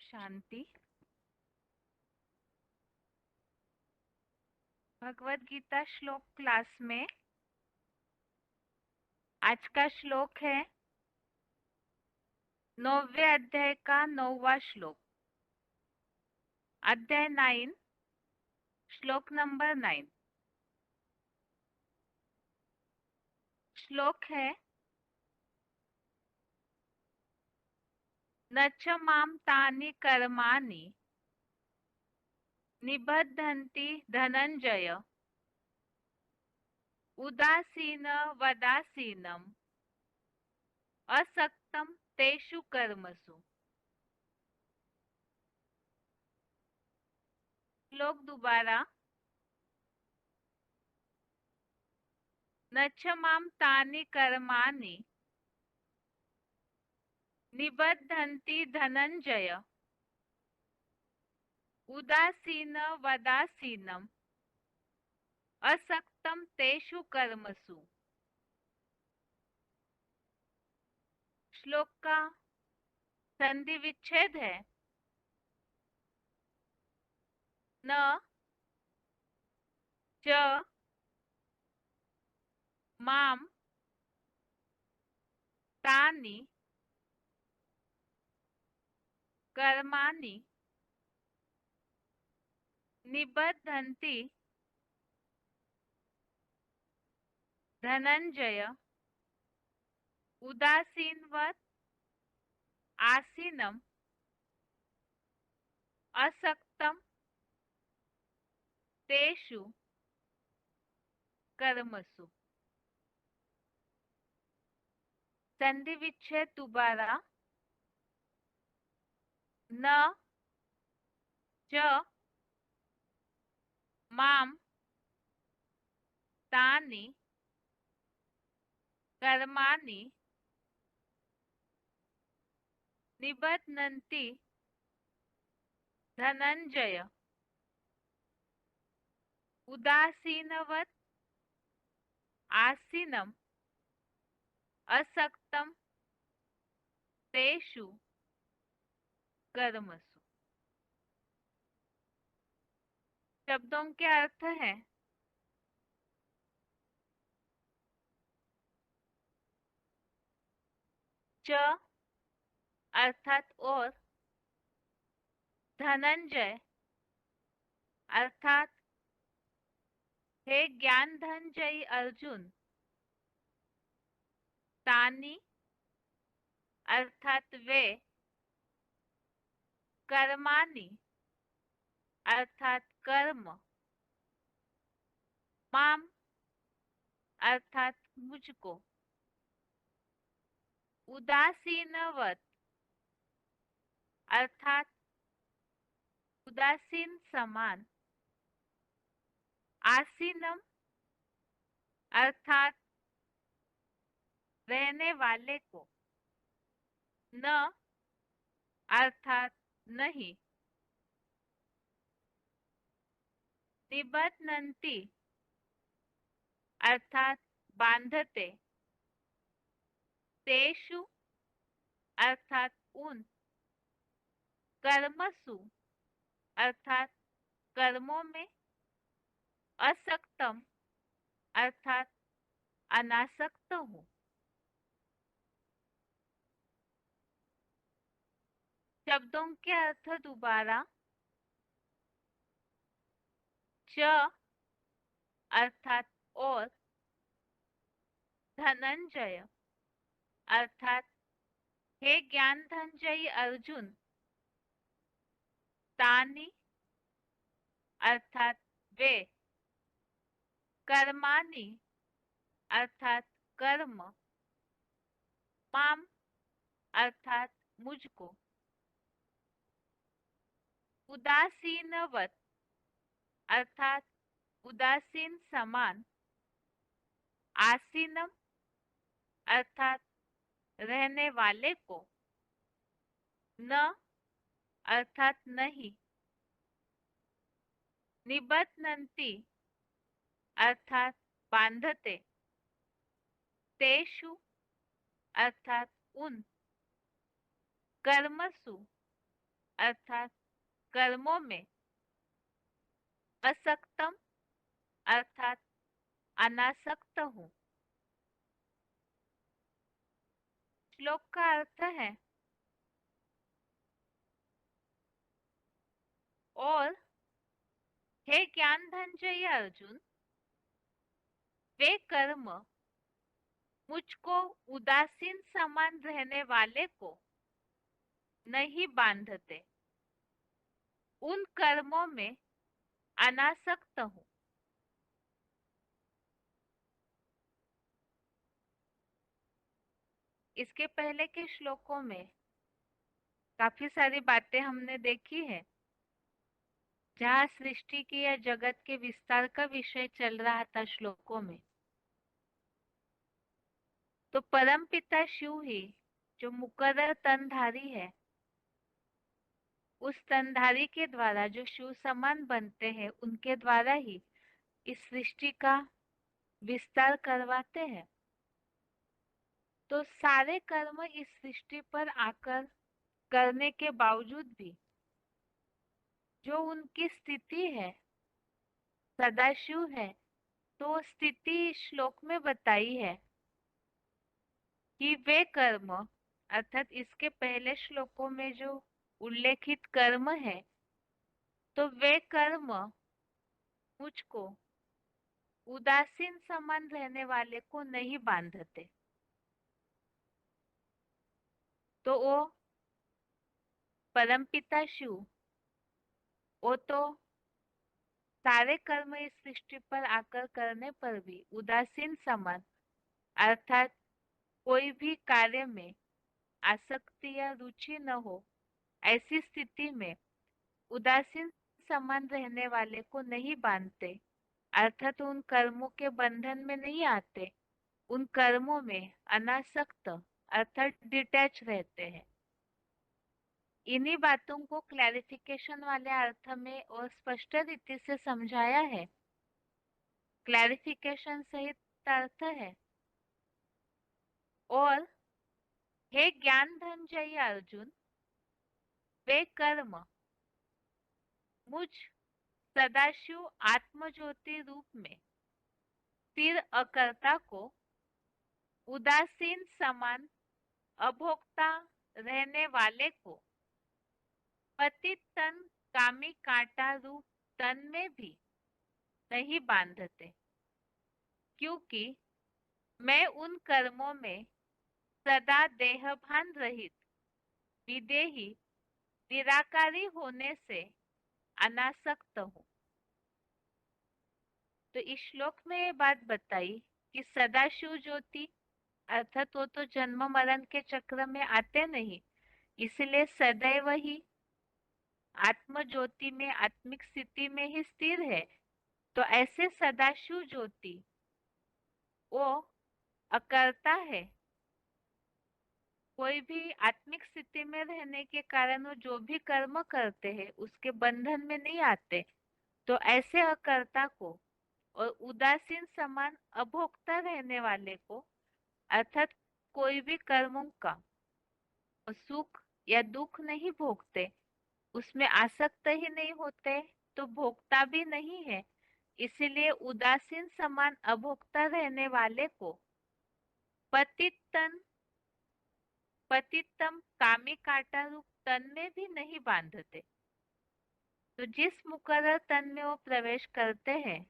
शांति। भगवत गीता श्लोक क्लास में आज का श्लोक है 9वें अध्याय का 9वां श्लोक। अध्याय 9, श्लोक नंबर 9। श्लोक है न च माम तानि कर्माणि निबद्धन्ति धनंजय उदासीन वदासीनम असक्तम तेषु कर्मसु। श्लोक दोबारा। न च माम तानि कर्माणि निबद्धन्ति धनंजय उदासीन वदासीनम असक्तम तेषु कर्मसु। श्लोक का संधि विच्छेद है न च माम तानि कर्माणि निबद्धन्ति धनंजय उदासीनवत् आसीनम असक्तम तेषु कर्मसु। संधि विच्छेद दोबारा। न च माम तानि कर्माणि निबध्नन्ति धनंजय उदासीनवत् आसीनम असक्तम तेषु कर्मसु। शब्दों के अर्थ है च अर्थात और, धनंजय अर्थात हे ज्ञान धनंजयी अर्जुन, तानि अर्थात वे, कर्माणि अर्थात कर्म, माम अर्थात मुझको, उदासीनवत अर्थात उदासीन समान, आसीनम अर्थात रहने वाले को, न अर्थात नहीं, निबध्नन्ति अर्थात बांधते, तेषु अर्थात उन, कर्मसु अर्थात कर्मों में, असक्तम अर्थात अनासक्त हूँ। शब्दों के अर्थ दोबारा। च अर्थात और, धनंजय अर्थात हे ज्ञान धनंजयी अर्जुन, तानि अर्थात वे, कर्माणि अर्थात कर्म, माम अर्थात मुझको, उदासीनवत अर्थात उदासीन समान, आसीनम अर्थात रहने वाले को, न अर्थात नहीं, निबध्नन्ति अर्थात बांधते, तेषु अर्थात उन, कर्मसु अर्थात कर्मों में असक्तम अर्थात अनासक्त हूँ। श्लोक का अर्थ है और हे ज्ञान धनंजय अर्जुन, वे कर्म मुझको उदासीन समान रहने वाले को नहीं बांधते, उन कर्मों में अनासक्त हूँ। इसके पहले के श्लोकों में काफी सारी बातें हमने देखी है, जहाँ सृष्टि की या जगत के विस्तार का विषय चल रहा था श्लोकों में। तो परम पिता शिव ही जो मुकर्रर तनधारी है, उस तनधारी के द्वारा जो शिव समान बनते हैं, उनके द्वारा ही इस सृष्टि का विस्तार करवाते हैं। तो सारे कर्म इस सृष्टि पर आकर करने के बावजूद भी जो उनकी स्थिति है सदाशिव है, तो स्थिति श्लोक में बताई है कि वे कर्म अर्थात इसके पहले श्लोकों में जो उल्लेखित कर्म है, तो वे कर्म मुझको उदासीन समान रहने वाले को नहीं बांधते। तो वो परमपिता शिव, वो तो सारे कर्म इस सृष्टि पर आकर करने पर भी उदासीन समान अर्थात कोई भी कार्य में आसक्ति या रुचि न हो, ऐसी स्थिति में उदासीन समान रहने वाले को नहीं बांधते, अर्थात उन कर्मों के बंधन में नहीं आते, उन कर्मों में अनासक्त अर्थात डिटैच रहते हैं। इन्हीं बातों को क्लैरिफिकेशन वाले अर्थ में और स्पष्ट रीति से समझाया है। क्लैरिफिकेशन सहित अर्थ है और हे ज्ञान धनंजय अर्जुन, वे कर्म मुझ सदाशिव आत्मज्योति रूप में स्थिर अकर्ता को उदासीन समान अभोक्ता रहने वाले को पतित तन कामी कांटा रूप तन में भी नहीं बांधते, क्योंकि मैं उन कर्मों में सदा देहभान रहित विदेही निराकारी होने से अनासक्त हूँ। तो इस श्लोक में ये बात बताई कि सदाशिव ज्योति अर्थात वो तो जन्म मरण के चक्र में आते नहीं, इसलिए सदैव ही आत्म ज्योति में आत्मिक स्थिति में ही स्थिर है। तो ऐसे सदाशिव ज्योति वो अकर्ता है, कोई भी आत्मिक स्थिति में रहने के कारण वो जो भी कर्म करते हैं उसके बंधन में नहीं आते। तो ऐसे अकर्ता को और उदासीन समान अभोक्ता रहने वाले को अर्थात कोई भी कर्मों का सुख या दुख नहीं भोगते, उसमें आसक्त ही नहीं होते, तो भोगता भी नहीं है, इसीलिए उदासीन समान अभोक्ता रहने वाले को पतितन पतितम कामी कांटा रूप तन में भी नहीं बांधते। तो जिस मुकर्रर तन में वो प्रवेश करते हैं,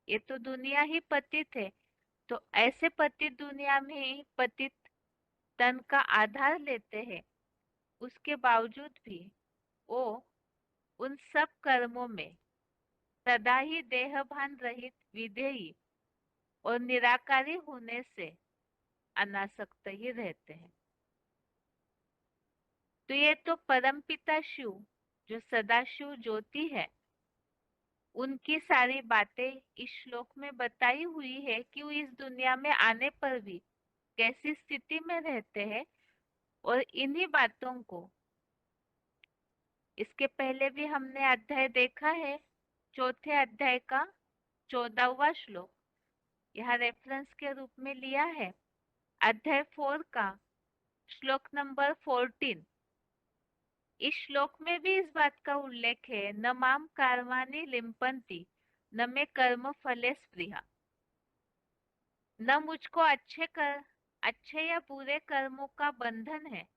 ये तो दुनिया ही पतित है, तो ऐसे पतित दुनिया में ही पतित तन का आधार लेते हैं, उसके बावजूद भी वो उन सब कर्मों में सदा ही देहभान रहित विधेयी और निराकारी होने से अनासक्त ही रहते हैं। तो ये तो परमपिता शिव जो सदाशिव ज्योति है, उनकी सारी बातें इस श्लोक में बताई हुई है कि वो इस दुनिया में आने पर भी कैसी स्थिति में रहते हैं। और इन्हीं बातों को इसके पहले भी हमने अध्याय देखा है, चौथे अध्याय का 14वां श्लोक यहाँ रेफरेंस के रूप में लिया है। अध्याय 4 का श्लोक नंबर 14 इस श्लोक में भी इस बात का उल्लेख है, न माम कर्माणि लिम्पन्ति न मे कर्म फले स्पृहा। न मुझको अच्छे या बुरे कर्मों का बंधन है,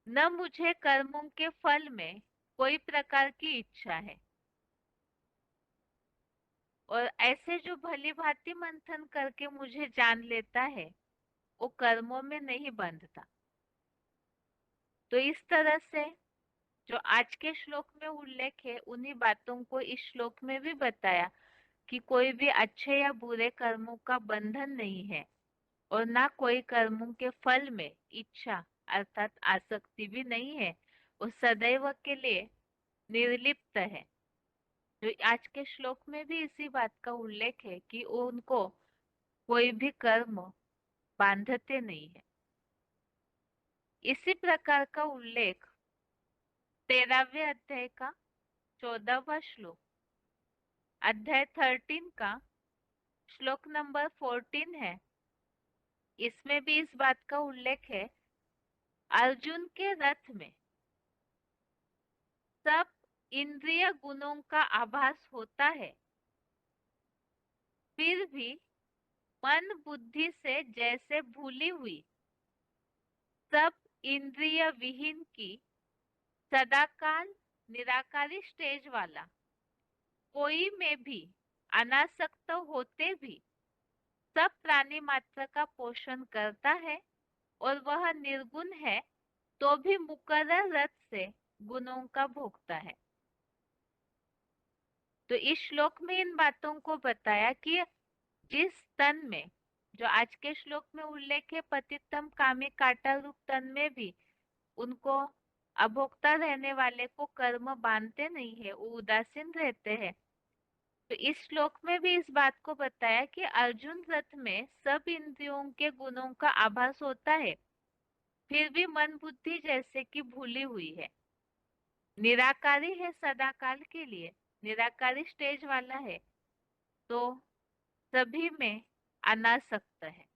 न मुझे कर्मों के फल में कोई प्रकार की इच्छा है। और ऐसे जो भली भांति मंथन करके मुझे जान लेता है, वो कर्मों में नहीं बंधता। तो इस तरह से जो आज के श्लोक में उल्लेख है, उन्हीं बातों को इस श्लोक में भी बताया कि कोई भी अच्छे या बुरे कर्मों का बंधन नहीं है और ना कोई कर्मों के फल में इच्छा अर्थात आसक्ति भी नहीं है, वो सदैव के लिए निर्लिप्त है। जो आज के श्लोक में भी इसी बात का उल्लेख है कि वो उनको कोई भी कर्म बांधते नहीं है। इसी प्रकार का उल्लेख 13वें अध्याय का 14वां श्लोक, अध्याय 13 का श्लोक नंबर 14 है। इसमें भी इस बात का उल्लेख है, अर्जुन के रथ में सब इंद्रिय गुणों का आभास होता है, फिर भी मन बुद्धि से जैसे भूली हुई सब इंद्रिय विहीन की सदाकाल निराकारी स्टेज वाला कोई में भी अनासक्त होते भी सब प्राणी मात्र का पोषण करता है और वह निर्गुण है तो भी मुकर्रर रथ से गुणों का भोगता है। तो इस श्लोक में इन बातों को बताया कि जिस तन में, जो आज के श्लोक में उल्लेख है, पतितम कामी काटा रूप तन में भी उनको अभोक्ता रहने वाले को कर्म बांधते नहीं है, वो उदासीन रहते हैं। तो इस श्लोक में भी इस बात को बताया कि अर्जुन रथ में सब इंद्रियों के गुणों का आभास होता है, फिर भी मन बुद्धि जैसे कि भूली हुई है, निराकारी है, सदाकाल के लिए निराकारी स्टेज वाला है, तो सभी में अनासक्त है।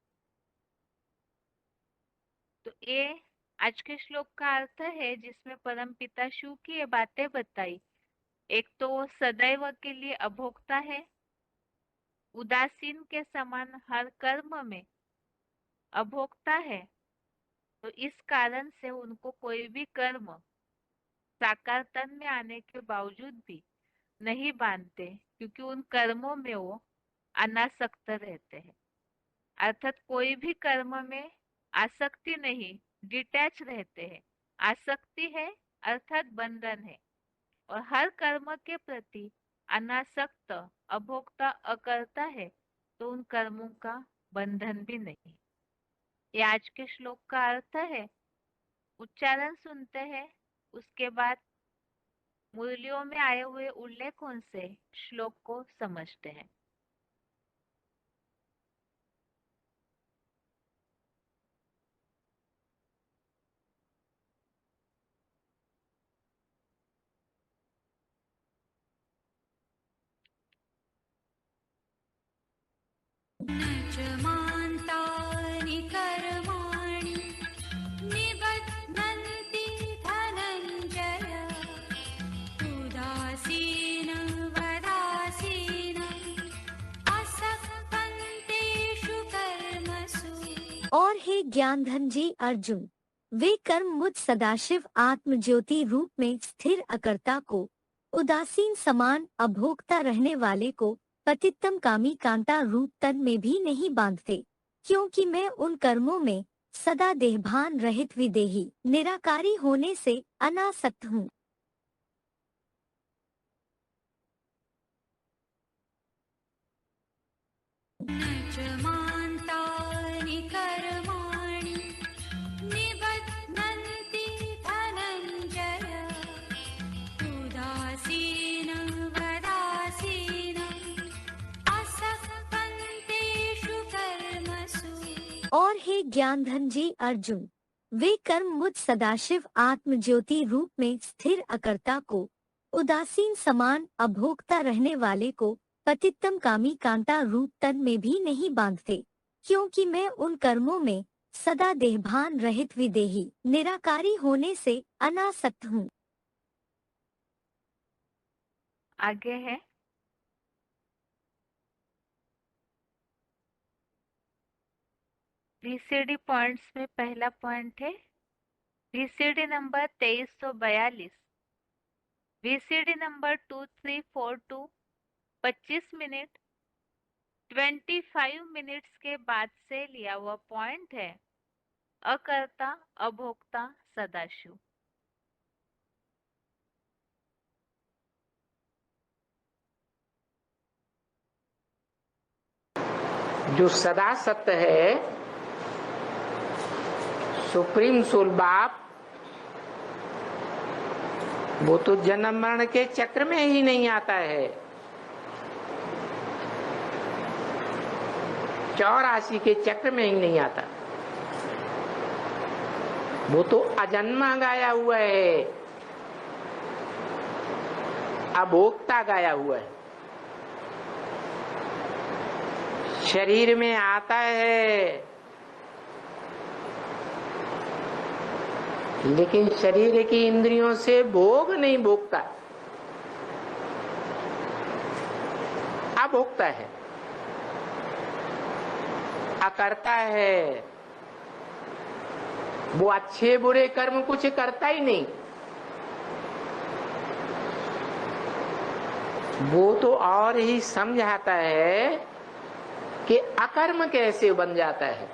तो ये आज के श्लोक का अर्थ है, जिसमें परम पिता शिव की ये बातें बताई। एक तो वो सदैव के लिए अभोक्ता है, उदासीन के समान हर कर्म में अभोक्ता है, तो इस कारण से उनको कोई भी कर्म साकार तन में आने के बावजूद भी नहीं बांधते, क्योंकि उन कर्मों में वो अनासक्त रहते हैं। अर्थात कोई भी कर्म में आसक्ति नहीं, डिटैच रहते हैं। आसक्ति है अर्थात बंधन है, और हर कर्म के प्रति अनासक्त अभोक्ता अकर्ता है, तो उन कर्मों का बंधन भी नहीं। ये आज के श्लोक का अर्थ है। उच्चारण सुनते हैं, उसके बाद मुरलियों में आए हुए उल्लेखों से श्लोक को समझते हैं। न च मान्तानि कर्माणि निबध्नन्ति धनञ्जय उदासीनं वदासीनम् असक्तन्तेषु कर्मसु। और हे ज्ञानधन जी अर्जुन, वे कर्म मुझ सदाशिव आत्म ज्योति रूप में स्थिर अकर्ता को, उदासीन समान अभोक्ता रहने वाले को, पतितम कामी कांता रूप तन में भी नहीं बांधते, क्योंकि मैं उन कर्मों में सदा देहभान रहित विदेही निराकारी होने से अनासक्त हूँ। न च मान्तानि कर्माणि निबध्नन्ति धनञ्जय उदासीनं वदासीनम् असक्तन्तेषु कर्मसु। और हे ज्ञानधन जी अर्जुन, वे कर्म मुझ सदाशिव आत्म ज्योति रूप में स्थिर अकर्ता को, उदासीन समान अभोक्ता रहने वाले को, पतितम कामी कांता रूप तन में भी नहीं बांधते, क्योंकि मैं उन कर्मों में सदा देहभान रहित विदेही, निराकारी होने से अनासक्त हूँ। आगे है VCD पॉइंट्स में पहला पॉइंट है VCD number 2342, VCD number 2342 25 minute 25 minutes के बाद से लिया हुआ पॉइंट है अकर्ता अभोक्ता सदाशिव। जो सदा सत्य है, सुप्रीम सोल बाप, वो तो जन्म मरण के चक्र में ही नहीं आता है। 84 के चक्र में ही नहीं आता। वो तो अजन्मा गाया हुआ है, अभोक्ता गाया हुआ है। शरीर में आता है, लेकिन शरीर की इंद्रियों से भोग नहीं भोगता, अभोक्ता है, अकर्ता है। वो अच्छे बुरे कर्म कुछ करता ही नहीं, वो तो और ही समझाता है कि अकर्म कैसे बन जाता है,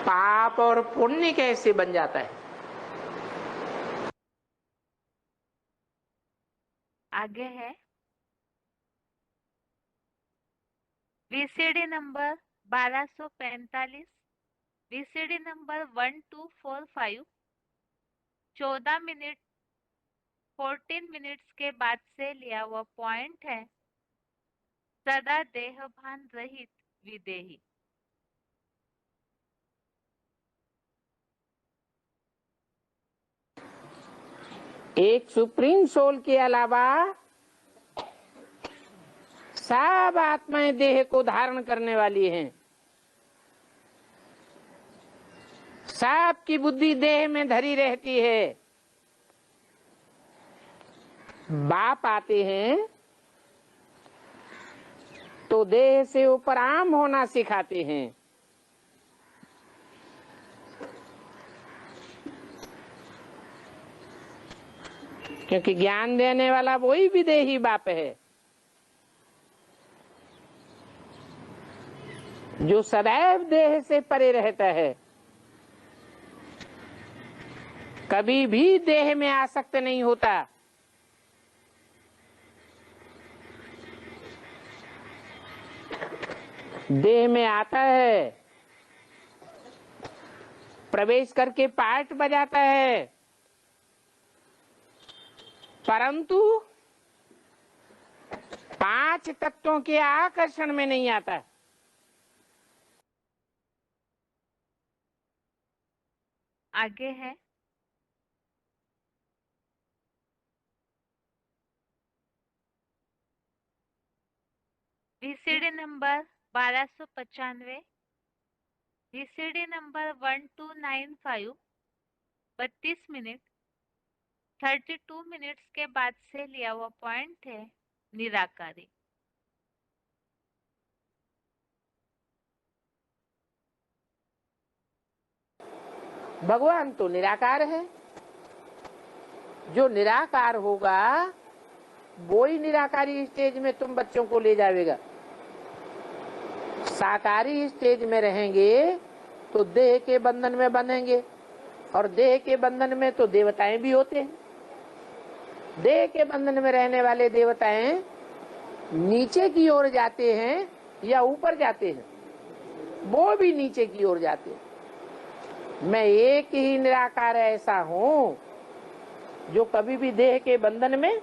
पाप और पुण्य कैसे बन जाता है। आगे है VCD number 1245, VCD number 1245 14 minute 14 minutes के बाद से लिया हुआ पॉइंट है सदा देहभान रहित विदेही। एक सुप्रीम सोल के अलावा सब आत्माएं देह को धारण करने वाली हैं। सबकी बुद्धि देह में धरी रहती है। बाप आते हैं तो देह से उपराम होना सिखाते हैं। क्योंकि ज्ञान देने वाला वही विदेही बाप है जो सदैव देह से परे रहता है, कभी भी देह में आसक्त नहीं होता। देह में आता है, प्रवेश करके पार्ट बजाता है, परंतु 5 तत्वों के आकर्षण में नहीं आता। आगे है VCD number 1295, VCD number 1295 32 minute 32 minutes के बाद से लिया हुआ पॉइंट है निराकारी। भगवान तो निराकार है। जो निराकार होगा वो ही निराकारी स्टेज में तुम बच्चों को ले जाएगा। साकारी स्टेज में रहेंगे तो देह के बंधन में बंधेंगे, और देह के बंधन में तो देवताएं भी होते हैं। देह के बंधन में रहने वाले देवताएं नीचे की ओर जाते हैं या ऊपर जाते हैं? वो भी नीचे की ओर जाते हैं। मैं एक ही निराकार ऐसा हूं जो कभी भी देह के बंधन में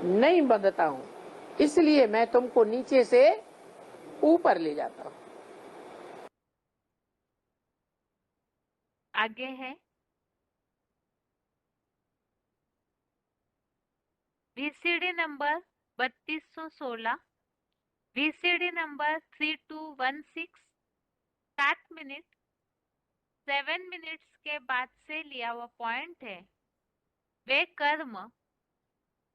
नहीं बंधता हूं, इसलिए मैं तुमको नीचे से ऊपर ले जाता हूं। आगे है VCD number 3216, VCD number 3216 7 minute 7 minutes के बाद से लिया हुआ पॉइंट है। वे कर्म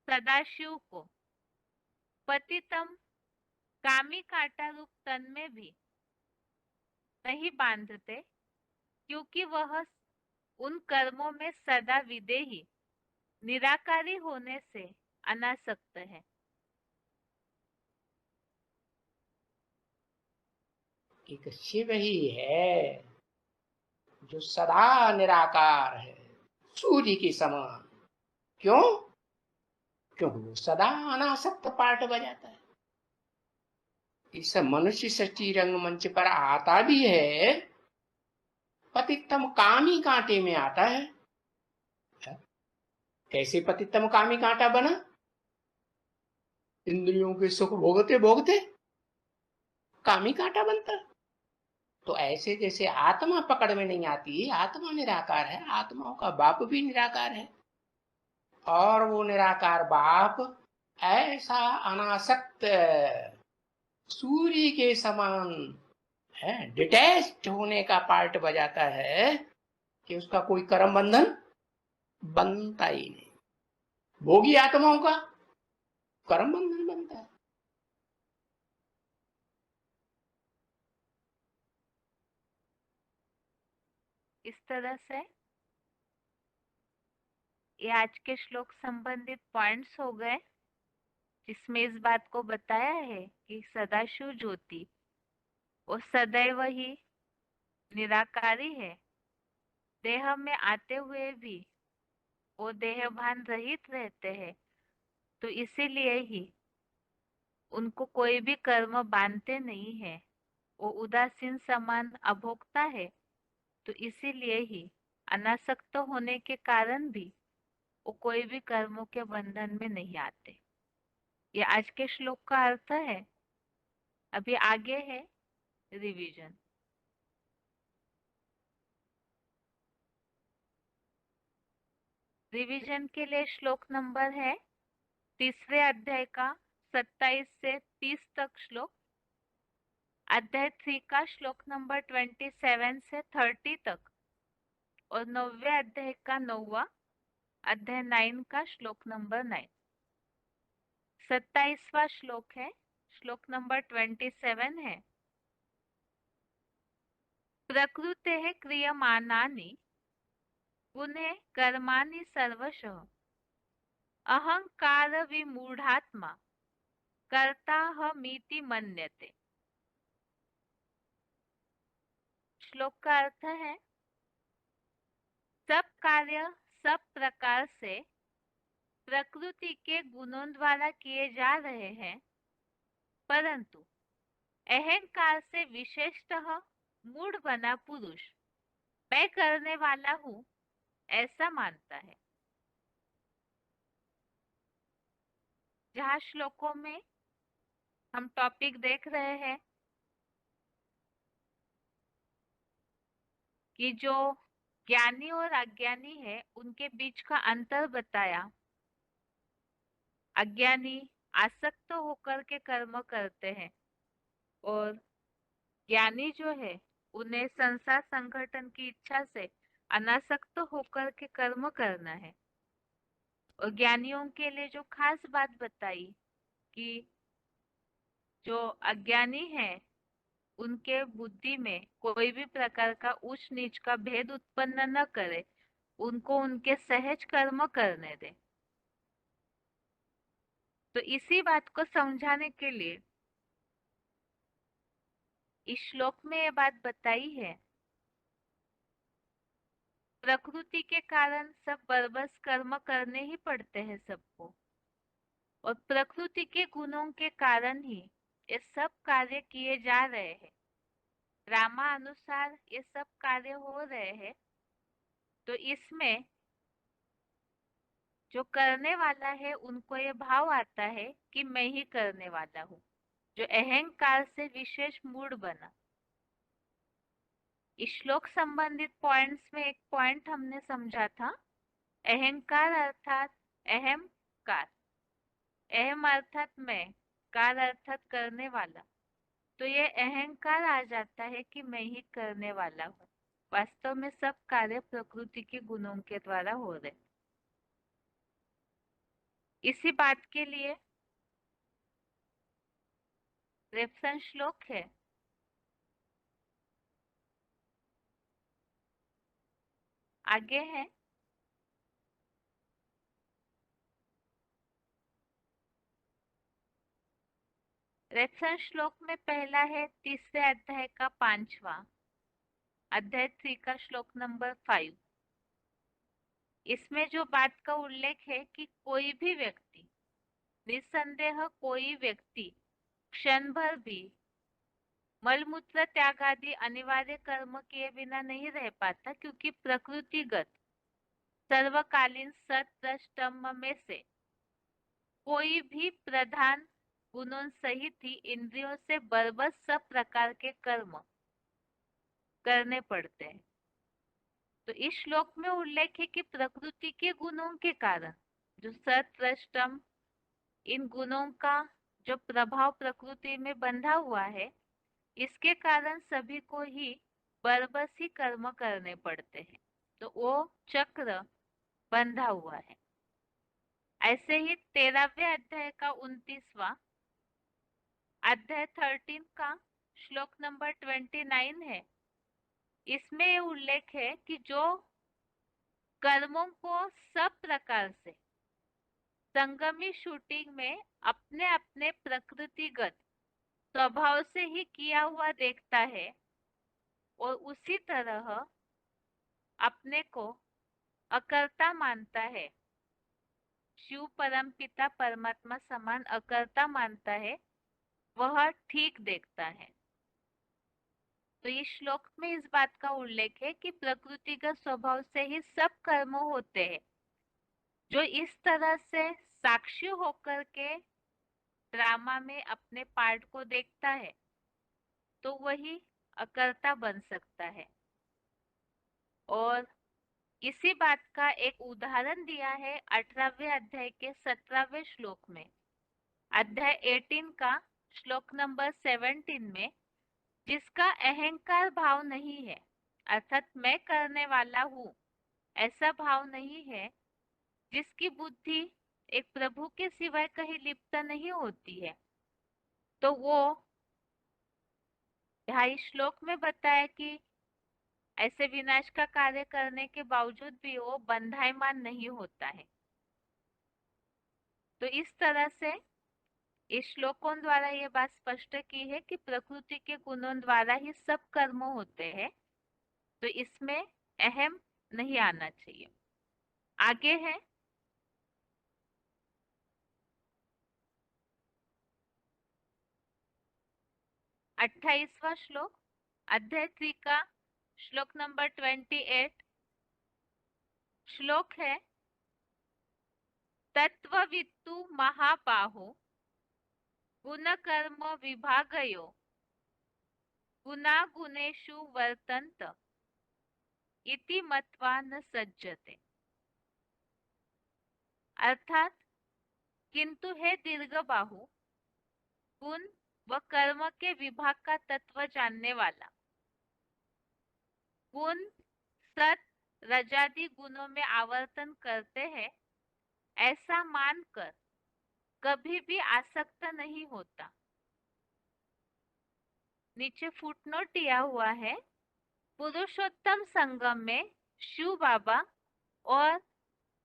सदाशिव को पतितम कामी कांटा रूप तन में भी नहीं बांधते, क्योंकि वह उन कर्मों में सदा विदेही निराकारी होने से अनासक्त है। एक शिव ही है जो सदा निराकार है, सूर्य के समान। क्यों? क्योंकि वो सदा अनासक्त पाठ बजाता है। इस मनुष्य सृष्टि रंगमंच पर आता भी है, पतितम कामी कांटे में आता है। कैसे पतितम कामी कांटा बना? इंद्रियों के सुख भोगते भोगते कामी कांटा बनता। तो ऐसे जैसे आत्मा पकड़ में नहीं आती, आत्मा निराकार है, आत्माओं का बाप भी निराकार है, और वो निराकार बाप ऐसा अनासक्त सूर्य के समान है, डिटैच्ड होने का पार्ट बजाता है कि उसका कोई कर्म बंधन बनता ही नहीं। भोगी आत्माओं का कर्म बंधन बनता है। इस तरह से ये आज के श्लोक संबंधित पॉइंट्स हो गए, जिसमें इस बात को बताया है कि सदाशिव ज्योति वो सदैव ही निराकारी है। देह में आते हुए भी वो देहभान रहित रहते हैं, तो इसीलिए ही उनको कोई भी कर्म बांधते नहीं है। वो उदासीन समान अभोक्ता है, तो इसीलिए ही अनासक्त होने के कारण भी वो कोई भी कर्मों के बंधन में नहीं आते। ये आज के श्लोक का अर्थ है। अभी आगे है रिवीजन। रिवीजन के लिए श्लोक नंबर है तीसरे अध्याय का 27 से 30 तक श्लोक, अध्याय 3 का श्लोक नंबर 27 से 30 तक, और 9वें अध्याय का 9वां अध्याय 9 का श्लोक नंबर 9। 27वां श्लोक है, श्लोक नंबर 27 है। प्रकृतेः क्रियमाणानि गुणे कर्माणि सर्वशः अहंकार विमूढ़ात्मा कर्ताहमीति मन्यते। श्लोक का अर्थ है, सब कार्य सब प्रकार से प्रकृति के गुणों द्वारा किए जा रहे हैं, परंतु अहंकार से विशेषतः मूढ़ बना पुरुष मैं करने वाला हूँ ऐसा मानता है। जहाँ श्लोकों में हम टॉपिक देख रहे हैं कि जो ज्ञानी और अज्ञानी है उनके बीच का अंतर बताया। अज्ञानी आसक्त होकर के कर्म करते हैं, और ज्ञानी जो है उन्हें संसार संगठन की इच्छा से अनासक्त होकर के कर्म करना है। और ज्ञानियों के लिए जो खास बात बताई कि जो अज्ञानी है उनके बुद्धि में कोई भी प्रकार का ऊंच नीच का भेद उत्पन्न न करे, उनको उनके सहज कर्म करने दे। तो इसी बात को समझाने के लिए इस श्लोक में ये बात बताई है। प्रकृति के कारण सब बरबस कर्म करने ही पड़ते हैं सबको, और प्रकृति के गुणों के कारण ही ये सब कार्य किए जा रहे हैं। रामा अनुसार ये सब कार्य हो रहे हैं, तो इसमें जो करने वाला है उनको ये भाव आता है कि मैं ही करने वाला हूँ, जो अहंकार से विशेष मूड बना। इस श्लोक संबंधित पॉइंट्स में एक पॉइंट हमने समझा था, अहंकार अर्थात अहमकार। अहम अर्थात मैं, कार अर्थात करने वाला, तो ये अहंकार आ जाता है कि मैं ही करने वाला हूँ। वास्तव में सब कार्य प्रकृति के गुणों के द्वारा हो रहे। इसी बात के लिए रेफरेंस श्लोक है, आगे है। रेफरेंस श्लोक में पहला है तीसरे अध्याय का 5वां, अध्याय 3 का श्लोक नंबर 5। इसमें जो बात का उल्लेख है कि कोई भी व्यक्ति, निसंदेह कोई व्यक्ति क्षण भर भी मलमूत्र त्याग आदि अनिवार्य कर्म किए बिना नहीं रह पाता, क्योंकि प्रकृतिगत सर्वकालीन सतरजतम में से कोई भी प्रधान गुणों सहित ही इंद्रियों से बर्बस सब प्रकार के कर्म करने पड़ते हैं। तो इस श्लोक में उल्लेख है कि प्रकृति के गुणों के कारण जो सतरजतम, इन गुणों का जो प्रभाव प्रकृति में बंधा हुआ है, इसके कारण सभी को ही बर्बस ही कर्म करने पड़ते हैं। तो वो चक्र बंधा हुआ है। ऐसे ही 13वें अध्याय का 29वां, अध्याय 13 का श्लोक नंबर 29 है। इसमें ये उल्लेख है कि जो कर्मों को सब प्रकार से संगमी शूटिंग में अपने अपने प्रकृतिगत स्वभाव से ही किया हुआ देखता है और उसी तरह अपने को अकर्ता मानता है, शिव परम पिता परमात्मा समान अकर्ता मानता है, वह ठीक देखता है। तो इस श्लोक में इस बात का उल्लेख है कि प्रकृतिगत स्वभाव से ही सब कर्म होते हैं। जो इस तरह से साक्षी होकर के ड्रामा में अपने पार्ट को देखता है, तो वही अकर्ता बन सकता है। और इसी बात का एक उदाहरण दिया है 18वें अध्याय के 17वें श्लोक में, अध्याय 18 का श्लोक नंबर 17 में, जिसका अहंकार भाव नहीं है, अर्थात मैं करने वाला हूँ ऐसा भाव नहीं है, जिसकी बुद्धि एक प्रभु के सिवाय कहीं लिप्त नहीं होती है, तो वो यहाँ इस श्लोक में बताया कि ऐसे विनाश का कार्य करने के बावजूद भी वो बंधायमान नहीं होता है। तो इस तरह से इस श्लोकों द्वारा ये बात स्पष्ट की है कि प्रकृति के गुणों द्वारा ही सब कर्म होते हैं, तो इसमें अहम नहीं आना चाहिए। आगे है 28वां श्लोक, अध्याय 3 का श्लोक नंबर 28। श्लोक है, तत्ववित्तु महाबाहो गुण कर्म विभागयो गुणागुणेषु वर्तन्त इति मत्वा न सज्जते। अर्थात, किंतु हे दीर्घ बाहु, गुण व कर्म के विभाग का तत्व जानने वाला, गुण सत रजादि गुणों में आवर्तन करते हैं ऐसा मानकर कभी भी आसक्त नहीं होता। नीचे फुटनोट दिया हुआ है, पुरुषोत्तम संगम में शिव बाबा और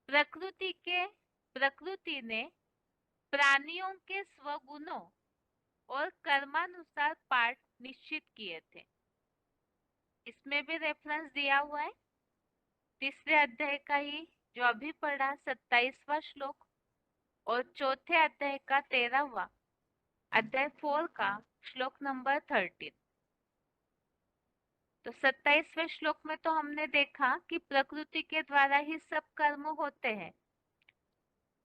प्रकृति ने प्राणियों के स्वगुणों और कर्मानुसार पाठ निश्चित किए थे। इसमें भी रेफरेंस दिया हुआ है, तीसरे अध्याय का ही जो अभी पढ़ा 27वां श्लोक और चौथे अध्याय का 13वां, अध्याय 4 का श्लोक नंबर 13। तो 27वें श्लोक में तो हमने देखा कि प्रकृति के द्वारा ही सब कर्म होते हैं,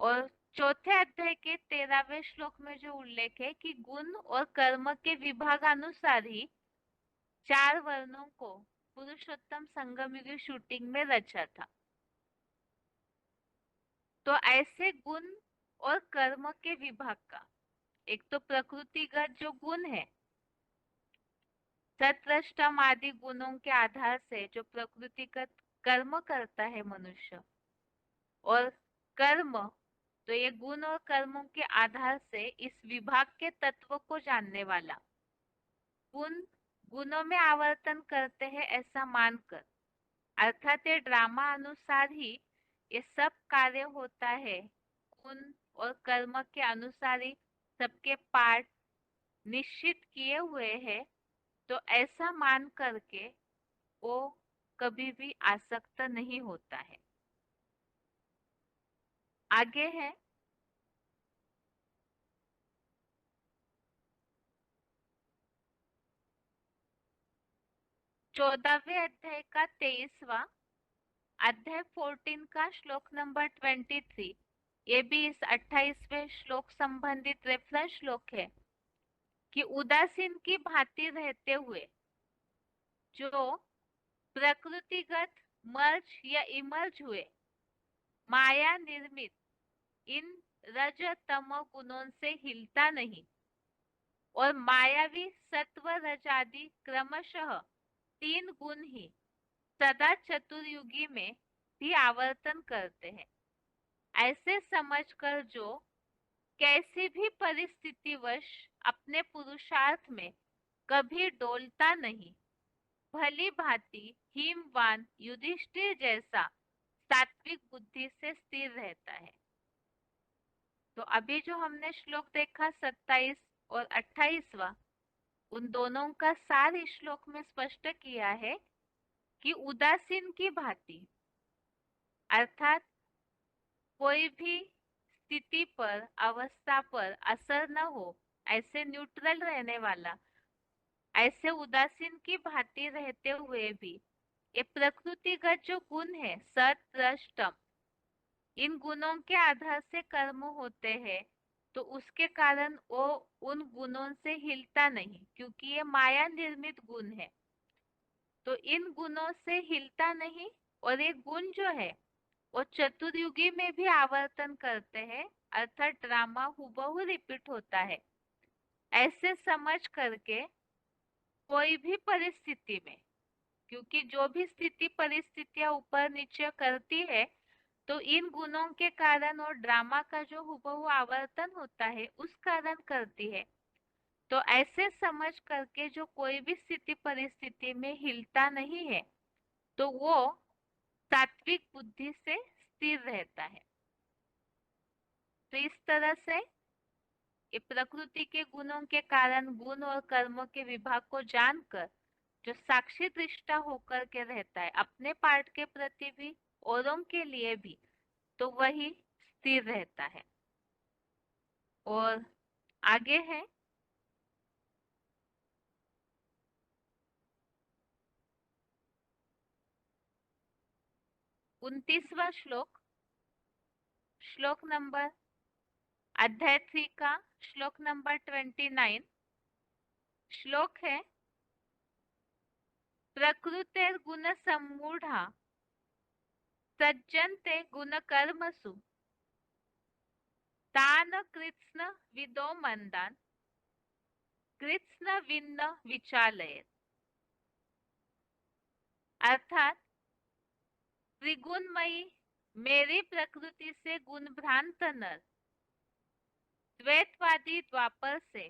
और चौथे अध्याय के 13वें श्लोक में जो उल्लेख है कि गुण और कर्म के विभागानुसार ही 4 वर्णों को पुरुषोत्तम संगमयुगी शूटिंग में रचा था। तो ऐसे गुण और कर्म के विभाग का एक तो प्रकृतिगत जो गुण है, सत्वष्टम आदि गुणों के आधार से जो प्रकृतिगत कर्म करता है मनुष्य, और कर्म, तो ये गुण और कर्मों के आधार से इस विभाग के तत्व को जानने वाला, गुण गुणों में आवर्तन करते हैं ऐसा मानकर, अर्थात ये ड्रामा अनुसार ही ये सब कार्य होता है, गुण और कर्म के अनुसार ही सबके पार्ट निश्चित किए हुए हैं, तो ऐसा मान करके वो कभी भी आसक्त नहीं होता है। आगे है 14वें अध्याय का 23वां अध्याय 14 का श्लोक नंबर 23। ये भी इस 28वें श्लोक संबंधित रेफरेंस श्लोक है कि उदासीन की भांति रहते हुए जो प्रकृतिगत मर्ज या इमर्ज हुए माया निर्मित इन रज तम गुणों से हिलता नहीं, और मायावी सत्व रज आदि क्रमशः 3 गुण ही सदा चतुर्युगी में भी आवर्तन करते हैं, ऐसे समझकर जो कैसी भी परिस्थितिवश अपने पुरुषार्थ में कभी डोलता नहीं, भली भांति हिमवान युधिष्ठिर जैसा सात्विक बुद्धि से स्थिर रहता है। तो अभी जो हमने श्लोक देखा 27 और 28वां, उन दोनों का सार इस श्लोक में स्पष्ट किया है कि उदासीन की भांति, अर्थात कोई भी स्थिति पर, अवस्था पर असर न हो, ऐसे न्यूट्रल रहने वाला, ऐसे उदासीन की भांति रहते हुए भी ये प्रकृतिगत जो गुण है सत रज तम, इन गुणों के आधार से कर्म होते हैं, तो उसके कारण वो उन गुणों से हिलता नहीं, क्योंकि ये माया निर्मित गुण है, तो इन गुणों से हिलता नहीं। और ये गुण जो है वो चतुर्युगी में भी आवर्तन करते हैं, अर्थात ड्रामा हुबहू रिपीट होता है, ऐसे समझ करके कोई भी परिस्थिति में, क्योंकि जो भी स्थिति परिस्थितियां ऊपर नीचे करती है, तो इन गुणों के कारण और ड्रामा का जो हुबहू आवर्तन होता है उस कारण करती है, तो ऐसे समझ करके जो कोई भी स्थिति परिस्थिति में हिलता नहीं है, तो वो सात्विक बुद्धि से स्थिर रहता है। तो इस तरह से ये प्रकृति के गुणों के कारण गुण और कर्मों के विभाग को जानकर जो साक्षी दृष्टा होकर के रहता है अपने पार्ट के प्रति भी औरों के लिए भी, तो वही स्थिर रहता है। और आगे है 29वां श्लोक, श्लोक नंबर अध्याय 3 का श्लोक नंबर 29। श्लोक है प्रकृतेर गुण सम्मूढ़ा सज्जन्ते गुण कर्मसु तान कृत्स्न विदो मंदान कृत्स्न विन्न विचालयेत। अर्थात त्रिगुणमयी मेरी प्रकृति से गुण भ्रांत नर द्वैतवादी द्वापर से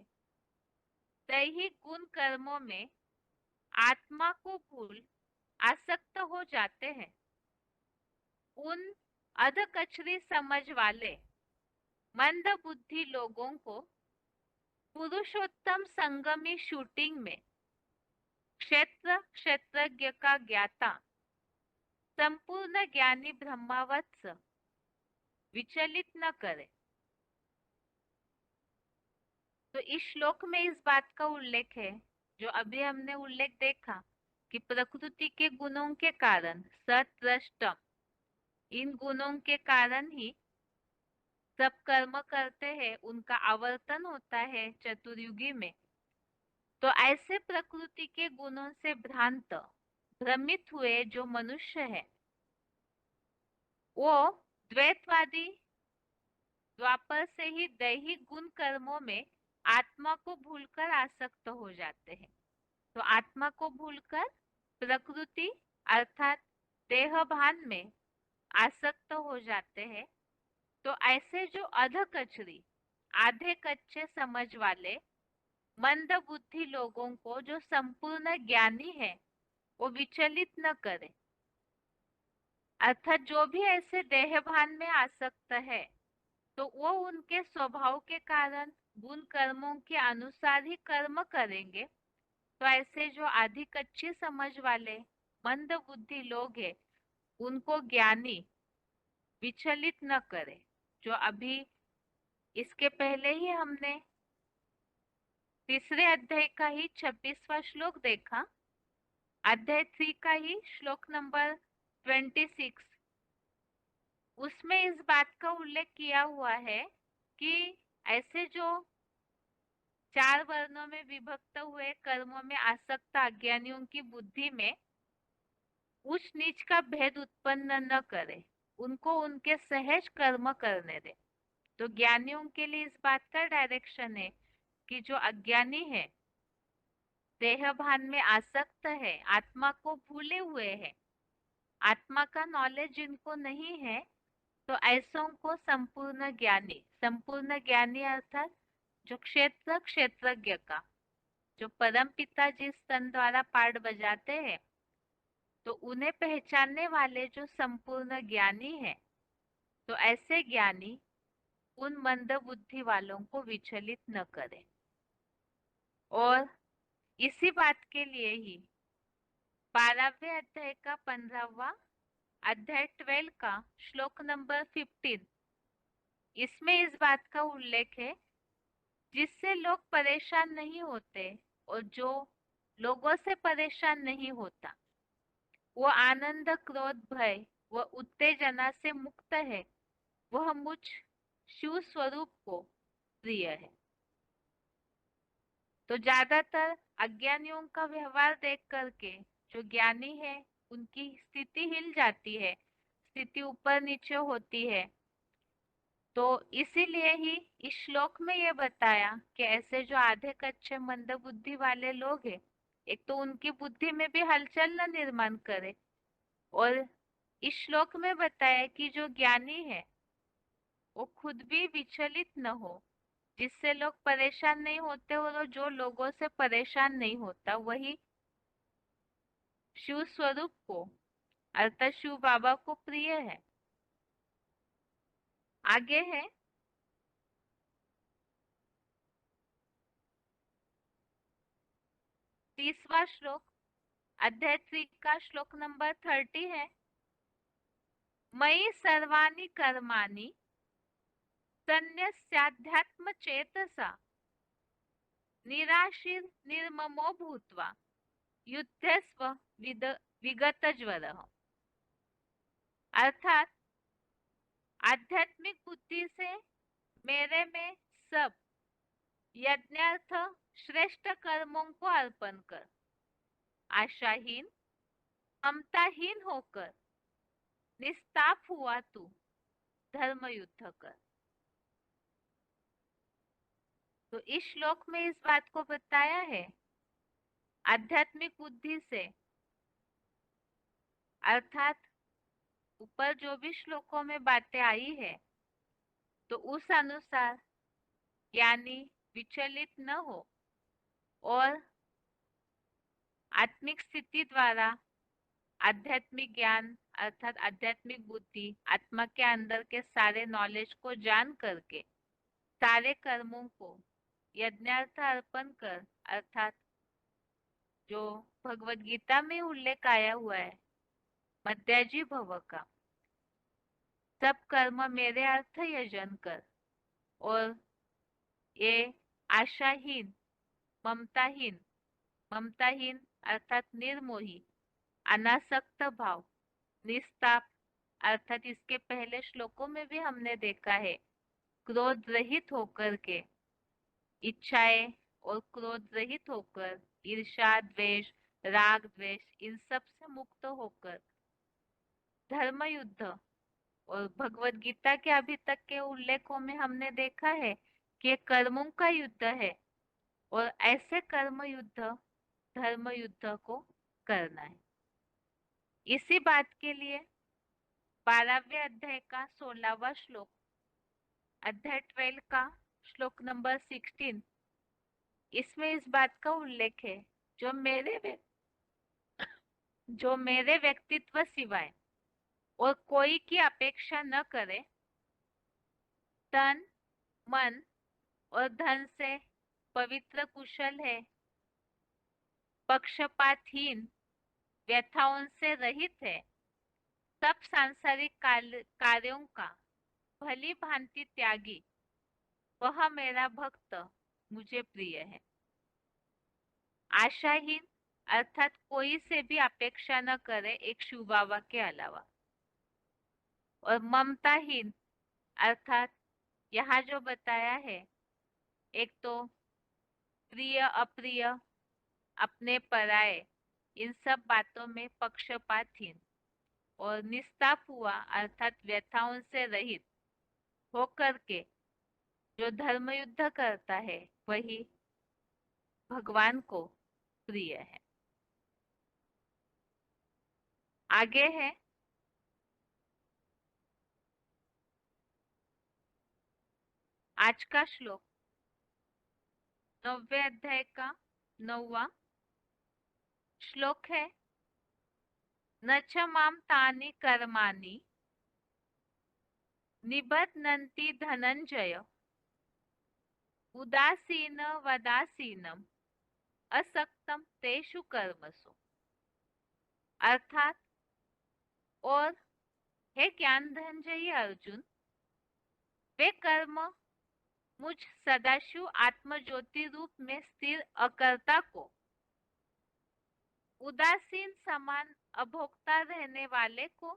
दैहिक गुण कर्मों में आत्मा को भूल आसक्त हो जाते हैं, उन अधकचरी समझ वाले मंद बुद्धि लोगों को पुरुषोत्तम संगमी शूटिंग में क्षेत्र क्षेत्रज्ञ का ज्ञाता संपूर्ण ज्ञानी ब्रह्मावत्स विचलित न करे। तो इस श्लोक में इस बात का उल्लेख है जो अभी हमने उल्लेख देखा कि प्रकृति के गुणों के कारण सत रज तम, इन गुणों के कारण ही सब कर्म करते हैं, उनका आवर्तन होता है चतुर्युगी में। तो ऐसे प्रकृति के गुणों से भ्रांत भ्रमित हुए जो मनुष्य है वो द्वैतवादी द्वापर से ही दैहिक गुण कर्मों में आत्मा को भूलकर आसक्त हो जाते हैं। तो आत्मा को भूलकर प्रकृति अर्थात देह भान में आसक्त हो जाते हैं। तो ऐसे जो अधकचरी आधे कच्चे समझ वाले मंद बुद्धि लोगों को जो संपूर्ण ज्ञानी है वो विचलित न करे। अर्थात जो भी ऐसे देह भान में आसक्त है तो वो उनके स्वभाव के कारण गुण कर्मों के अनुसार ही कर्म करेंगे। तो ऐसे जो आधी कच्ची समझ वाले मंद बुद्धि लोग हैं उनको ज्ञानी विचलित न करे। जो अभी इसके पहले ही हमने तीसरे अध्याय का ही 26वां श्लोक देखा, अध्याय 3 का ही श्लोक नंबर 26, उसमें इस बात का उल्लेख किया हुआ है कि ऐसे जो 4 वर्णों में विभक्त हुए कर्मों में आसक्त अज्ञानियों की बुद्धि में उच्च नीच का भेद उत्पन्न न करे, उनको उनके सहज कर्म करने दे। तो ज्ञानियों के लिए इस बात का डायरेक्शन है कि जो अज्ञानी है, देह भान में आसक्त है, आत्मा को भूले हुए है, आत्मा का नॉलेज जिनको नहीं है, तो ऐसों को संपूर्ण ज्ञानी अर्थात जो क्षेत्रज्ञ का जो परम पिता जिस स्तन द्वारा पाठ बजाते हैं, तो उन्हें पहचानने वाले जो संपूर्ण ज्ञानी है, तो ऐसे ज्ञानी उन मंद बुद्धि वालों को विचलित न करें। और इसी बात के लिए ही 12वें अध्याय का 15वां अध्याय 12 का श्लोक नंबर 15, इसमें इस बात का उल्लेख है जिससे लोग परेशान नहीं होते और जो लोगों से परेशान नहीं होता वो आनंद क्रोध भय व उत्तेजना से मुक्त है, वह मुझ शिव स्वरूप को प्रिय है। तो ज्यादातर अज्ञानियों का व्यवहार देख करके जो ज्ञानी है उनकी स्थिति हिल जाती है, स्थिति ऊपर नीचे होती है। तो इसीलिए ही इस श्लोक में ये बताया कि ऐसे जो आधे कच्चे मंद बुद्धि वाले लोग हैं, एक तो उनकी बुद्धि में भी हलचल न निर्माण करे, और इस श्लोक में बताया कि जो ज्ञानी है वो खुद भी विचलित न हो, जिससे लोग परेशान नहीं होते, और जो लोगों से परेशान नहीं होता वही शिव स्वरूप को अर्थात शिव बाबा को प्रिय है। आगे है 30वां श्लोक, अध्याय 3 का श्लोक नंबर 30 है। मयि सर्वाणि कर्माणि सन्न्यस्याध्यात्म चेतसा निराशीर निर्ममो भूत्वा युद्धस्व विगत ज्वरः। अर्थात आध्यात्मिक बुद्धि से मेरे में सब यज्ञार्थ श्रेष्ठ कर्मों को अर्पण कर, आशाहीन ममताहीन होकर निस्ताप हुआ तू धर्म युद्ध कर। तो इस श्लोक में इस बात को बताया है आध्यात्मिक बुद्धि से, अर्थात ऊपर जो भी श्लोकों में बातें आई है तो उस अनुसार यानी विचलित न हो और आत्मिक स्थिति द्वारा आध्यात्मिक ज्ञान अर्थात आध्यात्मिक बुद्धि आत्मा के अंदर के सारे नॉलेज को जान करके सारे कर्मों को यज्ञार्थ अर्पण कर, अर्थात जो भगवत गीता में उल्लेख आया हुआ है मध्याजी भव का, सब कर्म मेरे अर्थ यजन कर, और ये आशाहीन ममताहीन अर्थात निर्मोही, अनासक्त भाव, निस्ताप अर्थात इसके पहले श्लोकों में भी हमने देखा है क्रोध रहित होकर के, इच्छाएं और क्रोध रहित होकर, ईर्ष्या द्वेष राग द्वेष इन सब से मुक्त होकर धर्म युद्ध, और भगवत गीता के अभी तक के उल्लेखों में हमने देखा है कि कर्मों का युद्ध है और ऐसे कर्म युद्ध धर्म युद्ध को करना है। इसी बात के लिए 12वें अध्याय का 16वां श्लोक, अध्याय 12 का श्लोक नंबर 16, इसमें इस बात का उल्लेख है, जो मेरे व्यक्तित्व सिवाय और कोई की अपेक्षा न करे, तन मन और धन से पवित्र कुशल है, पक्षपातहीन, व्यथाओं से रहित है, सब सांसारिक कार्यों का भली भांति त्यागी, वह मेरा भक्त मुझे प्रिय है। आशाहीन अर्थात कोई से भी अपेक्षा न करे एक शिव बाबा के अलावा, और ममताहीन अर्थात यहाँ जो बताया है, एक तो प्रिय अप्रिय, अपने पराये, इन सब बातों में पक्षपातहीन, और निस्ताप हुआ अर्थात व्यथाओं से रहित होकर के जो धर्म युद्ध करता है वही भगवान को प्रिय है। आगे है आज का श्लोक, 9वें अध्याय का 9वां श्लोक है। न च माम तानि कर्माणि निबध्नन्ति धनंजय, उदासीन वदासीनम असक्तम तेषु कर्मसु। अर्थात, और हे ज्ञान धनंजयी अर्जुन, वे कर्म मुझ सदाशिव आत्मज्योति रूप में स्थिर अकर्ता को उदासीन समान अभोक्ता रहने वाले को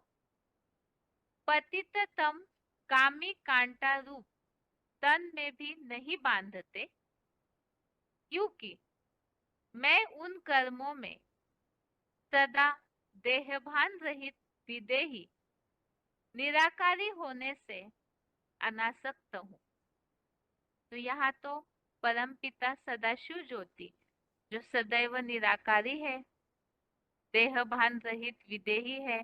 पतिततम कामी कांटा रूप तन में भी नहीं बांधते, क्योंकि मैं उन कर्मों में सदा देहभान रहित विदेही निराकारी होने से अनासक्त हूँ। तो यहाँ तो परमपिता सदाशिव ज्योति जो सदैव निराकारी है, देहभान रहित विदेही है,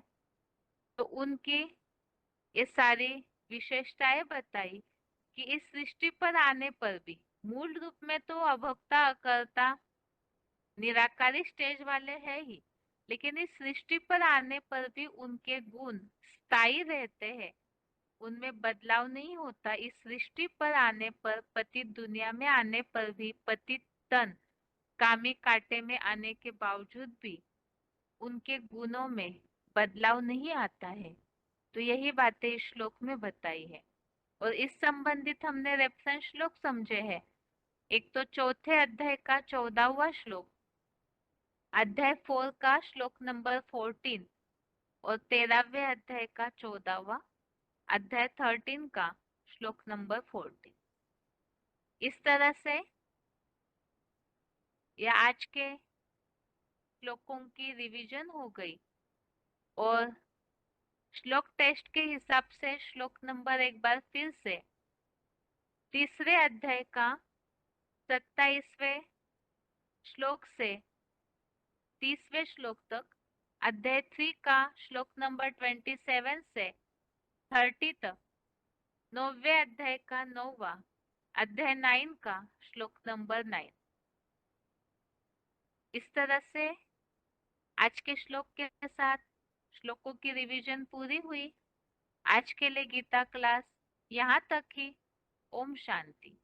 तो उनकी ये सारी विशेषताएं बताई कि इस सृष्टि पर आने पर भी मूल रूप में तो अभोक्ता अकर्ता निराकारी स्टेज वाले हैं ही, लेकिन इस सृष्टि पर आने पर भी उनके गुण स्थायी रहते हैं, उनमें बदलाव नहीं होता। इस सृष्टि पर आने पर, पतित दुनिया में आने पर भी, पतित तन कामी कांटे में आने के बावजूद भी उनके गुणों में बदलाव नहीं आता है। तो यही बातें इस श्लोक में बताई है, और इस संबंधित हमने रेफरेंस श्लोक समझे हैं। एक तो 4थे अध्याय का 14वां श्लोक, अध्याय 4 का श्लोक नंबर 14, और 13वें अध्याय का 14वां, अध्याय 13 का श्लोक नंबर 14। इस तरह से यह आज के श्लोकों की रिवीजन हो गई, और श्लोक टेस्ट के हिसाब से श्लोक नंबर एक बार फिर से 3रे अध्याय का 27वें श्लोक से 30वें श्लोक तक, अध्याय 3 का श्लोक नंबर 27 से 30 तक, 9वें अध्याय का 9वां, अध्याय 9 का श्लोक नंबर 9। इस तरह से आज के श्लोक के साथ श्लोकों की रिवीजन पूरी हुई। आज के लिए गीता क्लास यहाँ तक ही। ओम शांति।